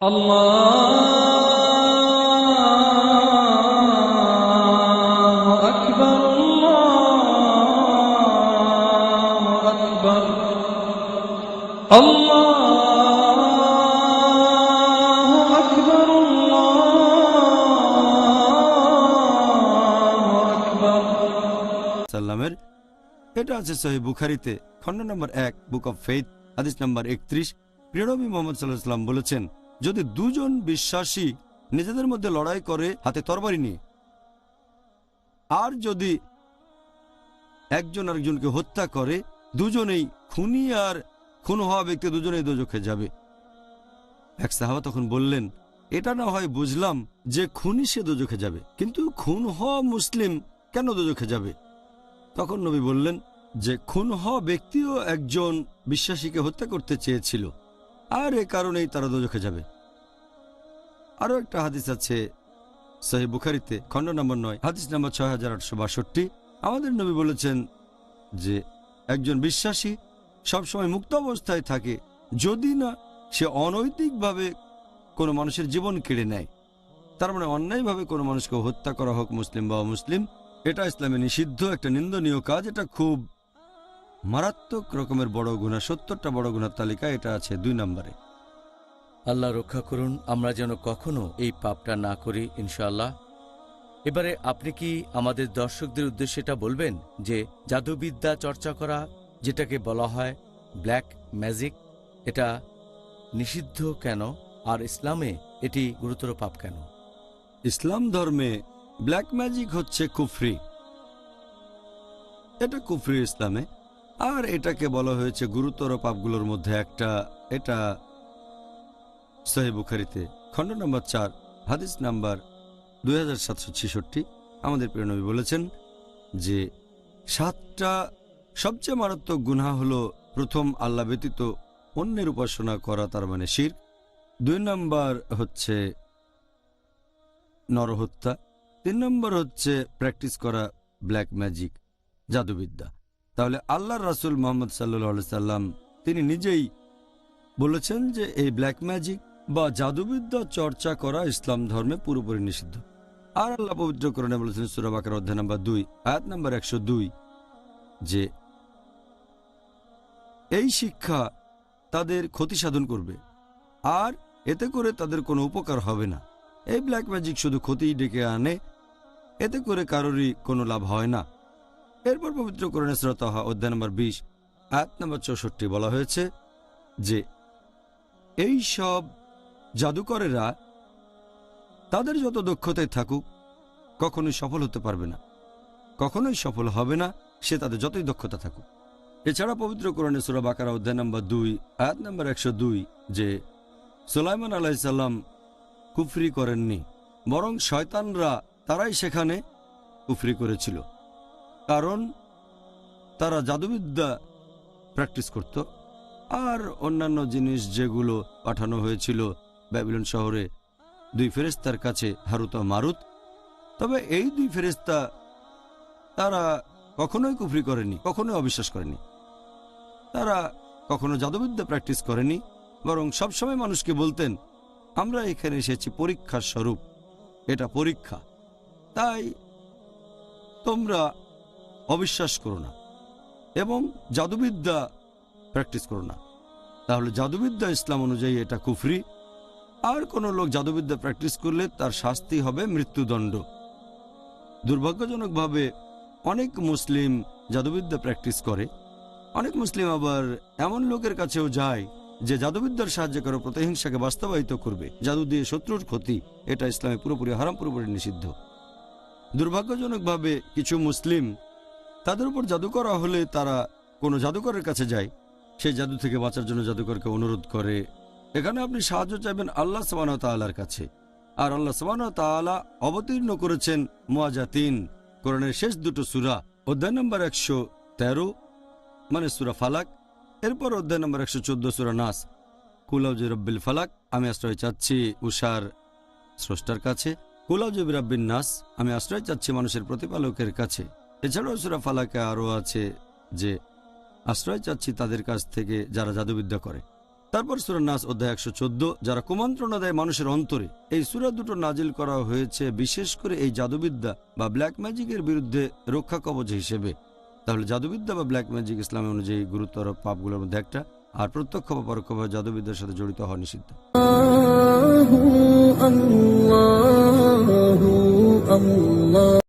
আল্লাহু আকবার, আল্লাহু আকবার, আল্লাহু আকবার, আল্লাহু আকবার। সাল্লামের এটা আছে সহিহ বুখারীতে খণ্ড নম্বর 1 বুক অফ ফেইথ হাদিস নম্বর 31। প্রিয় নবী মুহাম্মদ সাল্লাল্লাহু আলাইহি ওয়াসাল্লাম বলেছেন, যদি দুজন বিশ্বাসী নিজেদের মধ্যে লড়াই করে হাতে তরবারি নিয়ে, আর যদি একজন আরেকজনকে হত্যা করে, দুজনেই খুনি আর খুন হওয়া ব্যক্তি দুজনেই দোজখে যাবে। এক সাহাবা তখন বললেন, এটা না হয় বুঝলাম যে খুনি সে দোজখে যাবে, কিন্তু খুন হওয়া মুসলিম কেন দোজখে যাবে? তখন নবী বললেন যে খুন হওয়া ব্যক্তিও একজন বিশ্বাসীকে হত্যা করতে চেয়েছিল, আর এ কারণেই তারা দোজখে যাবে। আরও একটা হাদিস আছে সহিহ বুখারীতে খণ্ড নম্বর 9 হাদিস নম্বর 6862। আমাদের নবী বলেছেন যে একজন বিশ্বাসী সবসময় মুক্ত অবস্থায় থাকে যদি না সে অনৈতিকভাবে কোনো মানুষের জীবন কেড়ে নেয়। তার মানে অন্যায়ভাবে কোনো মানুষকে হত্যা করা হোক মুসলিম বা অমুসলিম, এটা ইসলামে নিষিদ্ধ, একটা নিন্দনীয় কাজ। এটা খুব মারাত্মক রকমের বড় গুনাহ, 70টা বড় গুনার তালিকায় এটা আছে 2 নম্বরে। আল্লাহ রক্ষা করুন আমরা যেন কখনো এই পাপটা না করি, ইনশাআল্লাহ। এবারে আপনি কি আমাদের দর্শকদের উদ্দেশ্যে এটা বলবেন যে জাদুবিদ্যা চর্চা করা, যেটাকে বলা হয় ব্ল্যাক ম্যাজিক, এটা নিষিদ্ধ কেন, আর ইসলামে এটি গুরুতর পাপ কেন? ইসলাম ধর্মে ব্ল্যাক ম্যাজিক হচ্ছে কুফরি, এটা কুফরি ইসলামে, আর এটাকে বলা হয়েছে গুরুতর পাপগুলোর মধ্যে একটা। এটা সহিহ বুখারীতে খণ্ড নম্বর 4 হাদিস নাম্বার 2766। আমাদের প্রিয় নবী বলেছেন যে 7টা সবচেয়ে মারাত্মক গুনাহ হলো, প্রথম আল্লাহ ব্যতীত অন্যের উপাসনা করা, তার মানে শিরক। 2 নম্বর হচ্ছে নরহত্যা। 3 নম্বর হচ্ছে প্র্যাকটিস করা ব্ল্যাক ম্যাজিক, জাদুবিদ্যা। তাহলে আল্লাহর রাসূল মুহাম্মদ সাল্লাল্লাহু আলাইহি সাল্লাম তিনি নিজেই বলেছেন যে এই ব্ল্যাক ম্যাজিক বা জাদুবিদ্যা চর্চা করা ইসলাম ধর্মে পুরোপুরি নিষিদ্ধ। আর আল্লাহ পবিত্র কোরআনে বলেছেন সূরা বাকারা অধ্যায় নম্বর 2 আয়াত নম্বর 102 যে এই শিক্ষা তাদের ক্ষতি সাধন করবে, আর এতে করে তাদের কোনো উপকার হবে না। এই ব্ল্যাক ম্যাজিক শুধু ক্ষতিই ডেকে আনে, এতে করে কারোরই কোনো লাভ হয় না। এরপর পবিত্র কোরআনে সূরা তাহা অধ্যায় নম্বর 20 আয়াত নম্বর 64 বলা হয়েছে যে এই সব জাদুকরেরা তাদের যত দক্ষতায় থাকুক কখনোই সফল হতে পারবে না, কখনোই সফল হবে না, সে তাদের যতই দক্ষতা থাকুক। এছাড়া পবিত্র কোরআনে সূরা বাকারা অধ্যায় নম্বর 2 আয়াত নম্বর 102 যে সুলাইমান আলাইহিস সালাম কুফরি করেননি, বরং শয়তানরা তারাই সেখানে কুফরি করেছিল, কারণ তারা জাদুবিদ্যা প্র্যাকটিস করত। আর অন্যান্য জিনিস যেগুলো পাঠানো হয়েছিল ব্যাবিলন শহরে 2 ফেরেশতার কাছে, হারুত ও মারুত। তবে এই 2 ফেরেশতা তারা কখনোই কুফরি করেনি, কখনোই অবিশ্বাস করেনি, তারা কখনো জাদুবিদ্যা প্র্যাকটিস করেনি, বরং সবসময় মানুষকে বলতেন আমরা এখানে এসেছি পরীক্ষার স্বরূপ, এটা পরীক্ষা, তাই তোমরা অবিশ্বাস করো না এবং জাদুবিদ্যা প্র্যাকটিস করো না। তাহলে জাদুবিদ্যা ইসলাম অনুযায়ী এটা কুফরি। আর কোনো লোক জাদুবিদ্যা প্র্যাকটিস করলে তার শাস্তি হবে মৃত্যুদণ্ড। দুর্ভাগ্যজনকভাবে অনেক মুসলিম জাদুবিদ্যা প্র্যাকটিস করে, অনেক মুসলিম আবার এমন লোকের কাছেও যায় যে জাদুবিদ্যার সাহায্যে কারো প্রতিহিংসাকে বাস্তবায়িত করবে, জাদু দিয়ে শত্রুর ক্ষতি। এটা ইসলামে পুরোপুরি হারাম, পুরোপুরি নিষিদ্ধ। দুর্ভাগ্যজনকভাবে কিছু মুসলিম তাদের উপর জাদু করা হলে তারা কোনো জাদুকরের কাছে যায়, সেই জাদু থেকে বাঁচার জন্য জাদুকরকে অনুরোধ করে। এখানে আপনি সাহায্য চাইবেন আল্লাহ সুবহানাহু ওয়া তাআলার কাছে, আর আল্লাহ সুবহানাহু ওয়া তাআলা অবতীর্ণ করেছেন মুআজ্জাতিন, কোরআনের শেষ 2টো সূরা, অধ্যায় নম্বর 113 মানে সূরা ফালাক, এরপর অধ্যায় নম্বর 114 সূরা নাস। কুল আউযু বিরাব্বিল ফালাক, আমি আশ্রয় চাচ্ছি উষার স্রষ্টার কাছে। কুল আউযু বিরাব্বিন নাস, আমি আশ্রয় চাচ্ছি মানুষের প্রতিপালকের কাছে। এছাড়াও সূরা ফালাকে আরও আছে যে আশ্রয় চাচ্ছি তাদের কাছ থেকে যারা জাদুবিদ্যা করে। তারপর সূরা নাস অধ্যায় 114, যারা কুমন্ত্রণা দেয় মানুষের অন্তরে। এই সূরা দুটো নাজিল করা হয়েছে বিশেষ করে এই জাদুবিদ্যা বা ব্ল্যাক ম্যাজিকের বিরুদ্ধে রক্ষা কবচ হিসেবে। তাহলে জাদুবিদ্যা বা ব্ল্যাক ম্যাজিক ইসলাম অনুযায়ী গুরুতর পাপগুলোর মধ্যে একটা, আর প্রত্যক্ষ বা পরোক্ষভাবে জাদুবিদ্যার সাথে জড়িত হওয়া নিষিদ্ধ। আল্লাহু আল্লাহু আল্লাহ।